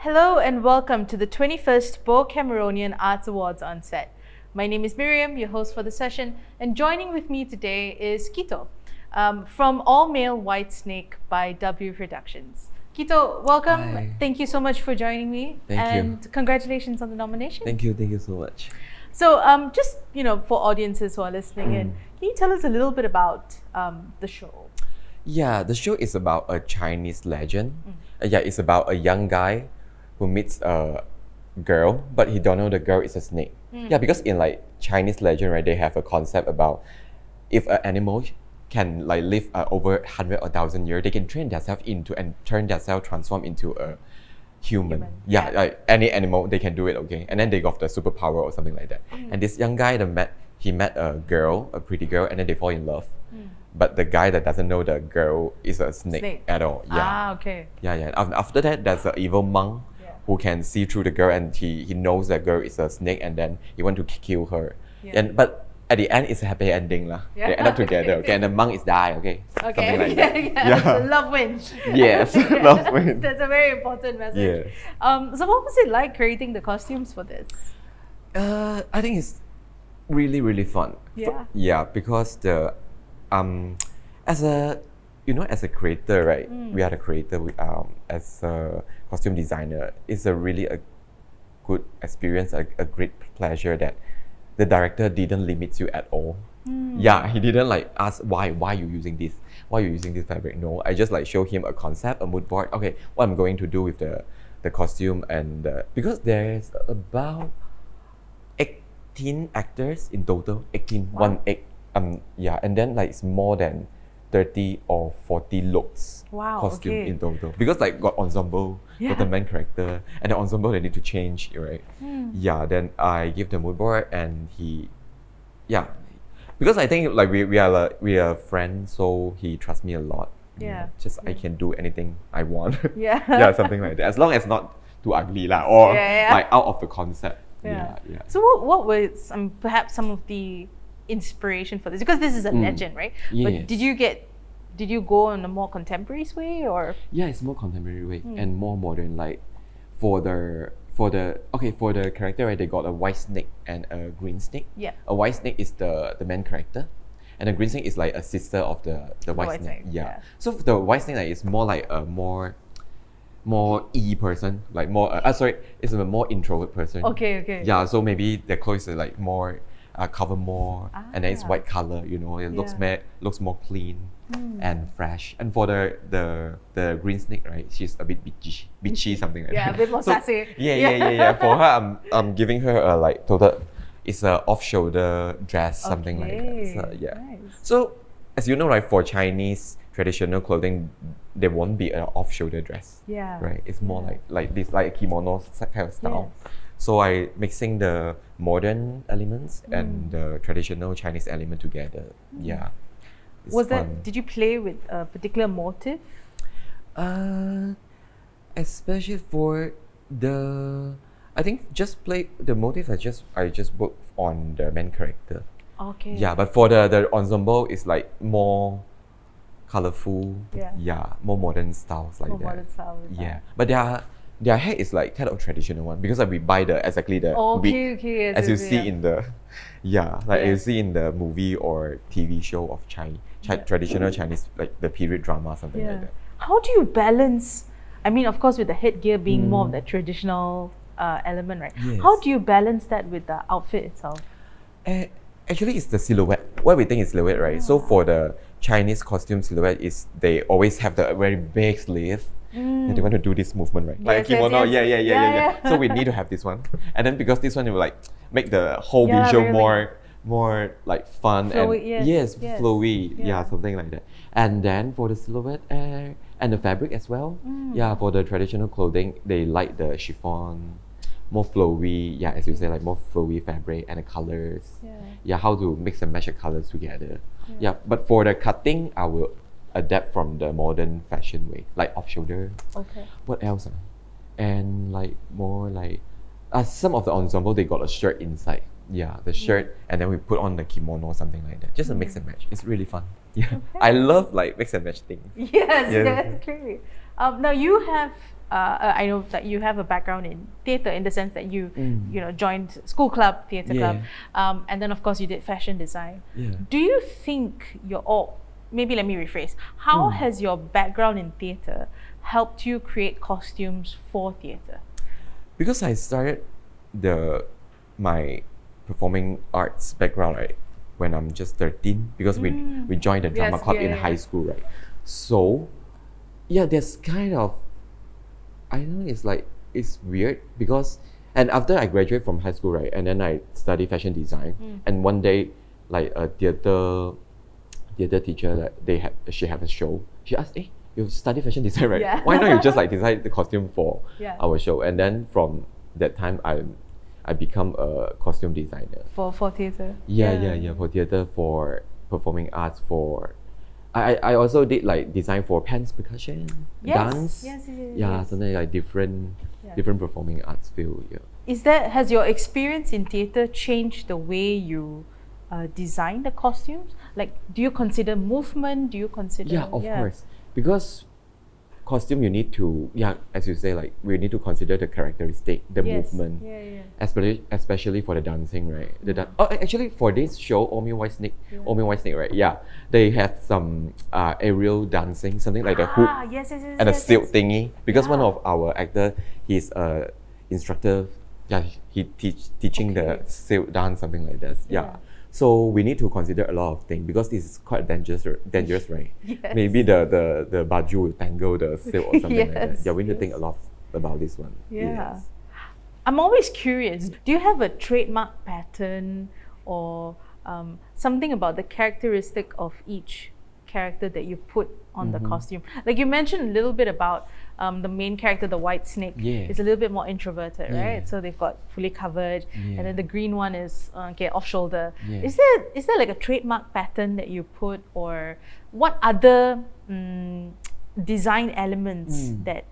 Hello and welcome to the 21st Bo Cameronian Arts Awards on Set. My name is Miriam, your host for the session, and joining with me today is Quito from All Male White Snake by W Productions. Quito, welcome. Hi. Thank you so much for joining me. Thank you. And congratulations on the nomination. Thank you so much. So just, for audiences who are listening in, can you tell us a little bit about the show? Yeah, the show is about a Chinese legend. It's about a young guy who meets a girl, but he don't know the girl is a snake. Yeah, because in like Chinese legend, right, they have a concept about if an animal can like live over 100 or 1,000 years, they can train themselves into and turn themselves transform into a human. Yeah, like any animal, they can do it, okay? And then they got the superpower or something like that. And this young guy, he met a girl, a pretty girl, and then they fall in love. But the guy that doesn't know the girl is a snake at all. Yeah. Ah, okay. Yeah. After that, there's an evil monk who can see through the girl, and he knows the girl is a snake, and then he want to kill her. But at the end, it's a happy ending lah. They end up together, okay? And the monk is die, okay? Something like that. So love wins. Yes, love wins. That's a very important message. Yeah. So what was it like creating the costumes for this? I think it's really fun. Yeah. Because the as a creator, right? We are the creator. As a costume designer, it's a good experience, a great pleasure that the director didn't limit you at all. Yeah, he didn't like ask why you using this, why you using this fabric. No, I just like show him a concept, a mood board. Okay, what I'm going to do with the costume, and because there's about 18 actors in total, 18, Wow. 1-8. And then like it's more than 30 or 40 looks costume in total, because like got ensemble, got the main character, and the ensemble they need to change, right? Yeah, then I give the mood board, and because I think like we are friends, so he trusts me a lot. I can do anything I want. Something like that, as long as not too ugly lah, or like out of the concept. So what was perhaps some of the inspiration for this, because this is a legend, right? But did you go in a more contemporary way, or? Yeah, it's more contemporary way and more modern. Like for the character, right, they got a white snake and a green snake. A white snake is the main character, and the green snake is like a sister of the white snake. So the white snake is more like a more person, like more it's a more introvert person. Okay. Yeah, so maybe their clothes are like more cover more, and then it's white color. It looks more clean and fresh. And for the green snake, right, she's a bit bitchy, something like that. A bit more sassy. Yeah. For her, I'm giving her a like total. It's a off-shoulder dress, something like that. So, Nice. So as you know, right, for Chinese traditional clothing, there won't be an off-shoulder dress. Right. It's more like this, like a kimono kind of style. So I mixing the modern elements and the traditional Chinese element together. Yeah. Was that? Did you play with a particular motive? Especially for I think just play the motive. I just work on the main character. Okay. Yeah, but for the ensemble, it's like more colorful. Yeah, more modern styles like that. More modern style. Yeah, but their hair is like kind of traditional one, because like we buy the wig as you see in the you see in the movie or TV show of traditional Chinese, like the period drama, something like that. How do you balance? I mean, of course, with the headgear being more of that traditional element, right? How do you balance that with the outfit itself? Actually, it's the silhouette. What we think is silhouette, right? So for the Chinese costume silhouette, is they always have the very big sleeve. And they want to do this movement, right? Like a kimono, yeah. So we need to have this one. And then because this one, it will like make the whole visual more like fun flowy, and flowy, something like that. And then for the silhouette and the fabric as well, for the traditional clothing, they like the chiffon, more flowy, as you say, like more flowy fabric and the colors. How to mix and match the colors together. But for the cutting, I will adapt from the modern fashion way, like off shoulder. What else? And like more like some of the ensemble, they got a shirt inside. The shirt, and then we put on the kimono or something like that. Just a mix and match. It's really fun. I love like mix and match things. Yes, clearly. Now you have I know that you have a background in theatre in the sense that you joined school club, theatre club, and then of course you did fashion design. Yeah. Do you think maybe let me rephrase, how has your background in theatre helped you create costumes for theatre? Because I started my performing arts background, right, when I'm just 13, because we joined the drama club in high school, right? So yeah, there's kind of, I don't know, it's weird because, and after I graduated from high school, right, and then I studied fashion design, and one day, like a theater teacher, she had a show. She asked, "Hey, you study fashion design, right? Yeah. Why not you just design the costume for Yeah. our show?" And then from that time, I become a costume designer. For theatre? Yeah, for theater, for performing arts, for I also did design for pants, percussion, dance. Yes. Something like different performing arts field. Yeah. Has your experience in theatre changed the way you design the costumes? Like, do you consider movement? Do you consider? Yeah, of course. Because costume, you need to, as you say, we need to consider the characteristic, the movement. Especially for the dancing, right? Actually, for this show, All Me White Snake, right? Yeah, they have some aerial dancing, something like the hoop and a silk thingy. Because one of our actor, he's a instructor. Yeah, he teaching the silk dance, something like that. Yeah. So we need to consider a lot of things because this is quite dangerous, right? Yes. Maybe the baju will tangle the silk or something like that. Yeah, we need to think a lot about this one. Yeah. Yes. I'm always curious, do you have a trademark pattern or something about the characteristic of each character that you put on the costume? Like you mentioned a little bit about the main character, the white snake, is a little bit more introverted, right? So they've got fully covered, and then the green one is off shoulder. Is there like a trademark pattern that you put, or what other design elements that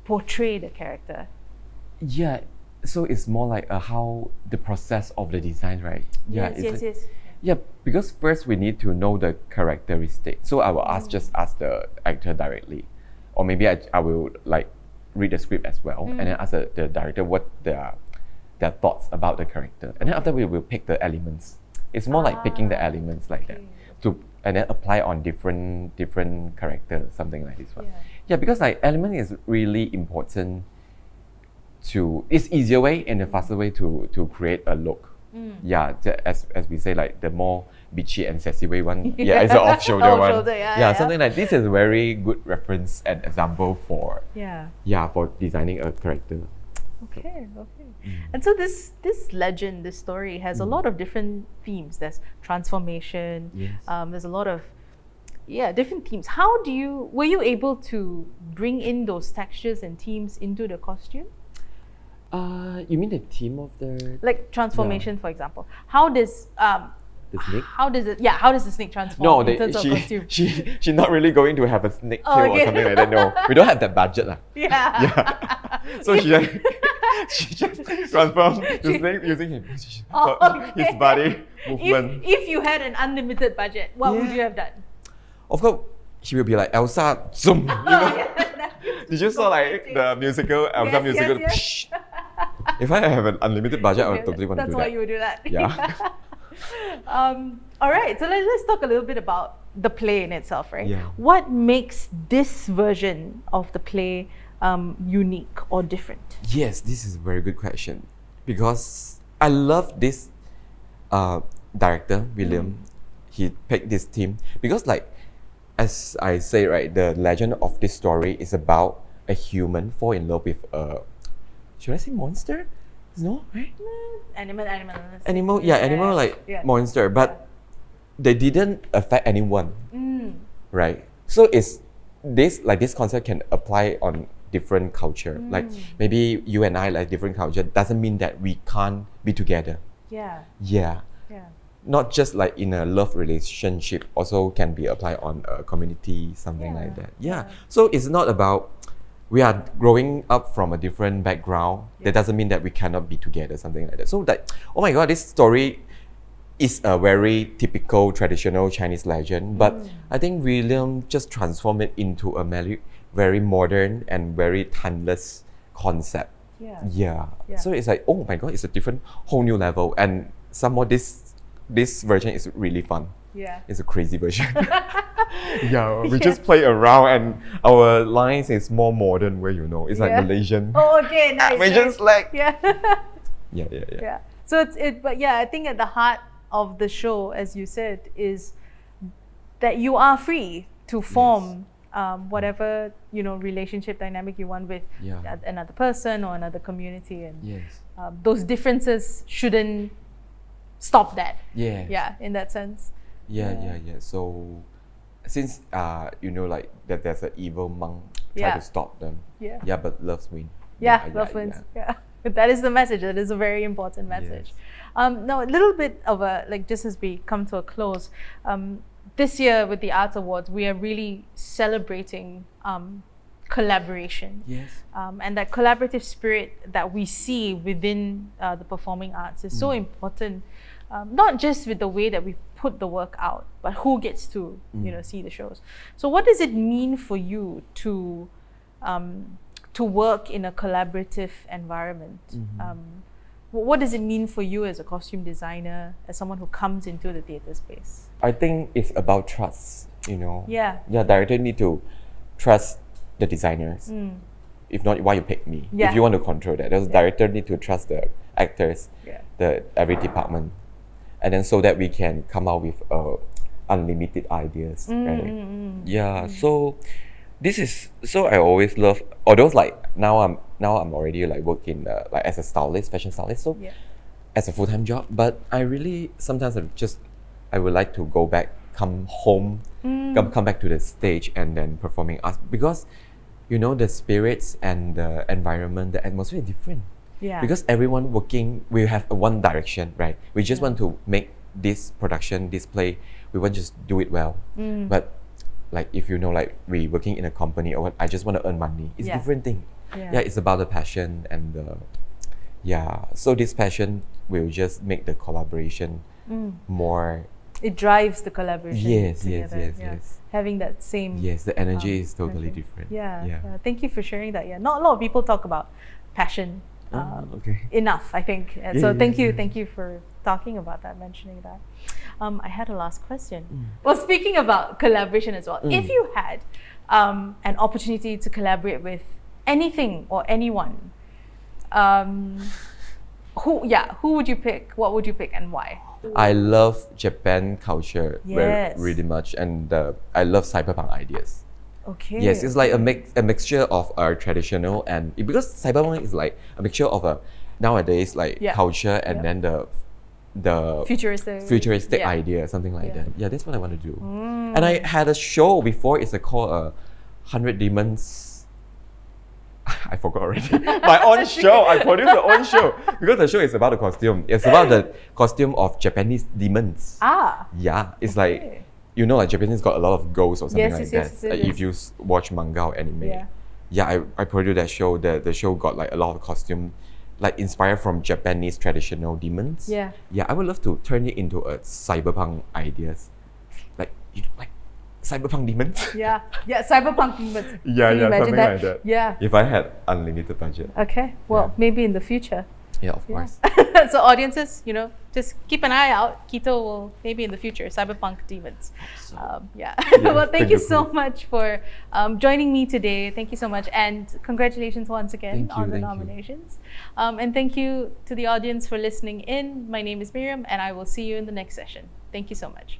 portray the character? Yeah, so it's more like how the process of the design, right? Yes. Yeah, because first we need to know the characteristic. So I will just ask the actor directly, or maybe I will read the script as well, and then ask the director what their thoughts about the character, and then after we will pick the elements. It's more like picking the elements that and then apply on different characters, something like this one. Yeah, because element is really important. It's easier way and a faster way to create a look. Yeah, as we say, the more beachy and sassy way one. Yeah, it's an off-shoulder one. Something like this is a very good reference and example for for designing a character. Okay. And so this legend, this story has a lot of different themes. There's transformation. There's a lot of different themes. Were you able to bring in those textures and themes into the costume? You mean the theme of the transformation, for example? How does the snake? How does the snake transform in terms of costume? She's not really going to have a snake tail or something like that. No, we don't have that budget. So she just transformed the snake using his body movement. If you had an unlimited budget, what would you have done? Of course, she will be like Elsa. Zoom. Did you saw the musical Elsa musical? Yes. If I have an unlimited budget, I would totally want to do that. That's why you would do that. Yeah. All right. So let's talk a little bit about the play in itself, right? Yeah. What makes this version of the play unique or different? Yes, this is a very good question because I love this director, William. He picked this theme because as I say, right, the legend of this story is about a human fall in love with a, should I say monster? No, right? Animal. Monster, but they didn't affect anyone, right? So it's this concept can apply on different culture. Maybe you and I different culture doesn't mean that we can't be together. Yeah. Not just in a love relationship, also can be applied on a community, something like that. So it's not about we are growing up from a different background. That doesn't mean that we cannot be together, something like that. So oh my God, this story is a very typical traditional Chinese legend, but I think William just transformed it into a very modern and very timeless concept. Yeah. Yeah. So it's like, oh my god, it's a different whole new level, and some more this version is really fun. Yeah. It's a crazy version. Yeah, we just play around, and our lines is more modern, where it's like Malaysian. Oh, okay, nice. Malaysian slang. Yeah. Yeah. So but yeah, I think at the heart of the show, as you said, is that you are free to form whatever relationship dynamic you want with another person or another community, and those differences shouldn't stop that. Yeah, in that sense. Yeah. So since like that there's an evil monk try to stop them. Yeah, but loves win. Love wins. Yeah. That is the message. That is a very important message. Now, a little bit of just as we come to a close, this year with the Arts Awards, we are really celebrating collaboration. And that collaborative spirit that we see within the performing arts is so important, not just with the way that we put the work out, but who gets to see the shows. So what does it mean for you to work in a collaborative environment? What does it mean for you as a costume designer, as someone who comes into the theatre space? I think it's about trust, Yeah, director need to trust the designers. If not, why you pick me? Yeah. If you want to control that, the director need to trust the actors, every department, and then so that we can come out with unlimited ideas, right? Yeah. So this is I always love, although like now I'm already like working like as a stylist, fashion stylist, so as a full-time job. But I really sometimes I would like to go back, come home, come back to the stage and then performing arts, because the spirits and the environment, the atmosphere is different. Yeah. Because everyone working, we have a one direction, right? We just want to make this production, this play, we want to just do it well. But like if like we working in a company or what, I just want to earn money. It's different thing. Yeah, it's about the passion and so this passion will just make the collaboration more. It drives the collaboration. Yes. Having that same. Yes, the energy is totally different. Yeah. Thank you for sharing that. Yeah, not a lot of people talk about passion enough, I think. So thank you for talking about that, mentioning that. I had a last question. Well, speaking about collaboration as well, if you had an opportunity to collaborate with anything or anyone, who would you pick? What would you pick and why? I love Japan culture really much, and I love cyberpunk ideas. Okay. Yes, it's like a mixture of our traditional and because cyberpunk is like a mixture of a nowadays like culture and then the futuristic idea, something like that. Yeah, that's what I want to do. And I had a show before. It's called 100 Demons. I forgot already. My own show. I produced my own show because the show is about the costume. It's about the costume of Japanese demons. Yeah, it's like like Japanese got a lot of ghosts or something like that. If you watch manga or anime. Yeah, I produced that show. The show got like a lot of costume, like inspired from Japanese traditional demons. Yeah, I would love to turn it into a cyberpunk ideas, like cyberpunk demons. Yeah, cyberpunk demons. Yeah, something like that. Yeah. If I had unlimited budget. Okay, well, maybe in the future. Yeah, of course. So audiences, just keep an eye out. Quito will maybe in the future, cyberpunk demons. Well, thank you so much for joining me today. Thank you so much, and congratulations once again on the nominations. And thank you to the audience for listening in. My name is Miriam, and I will see you in the next session. Thank you so much.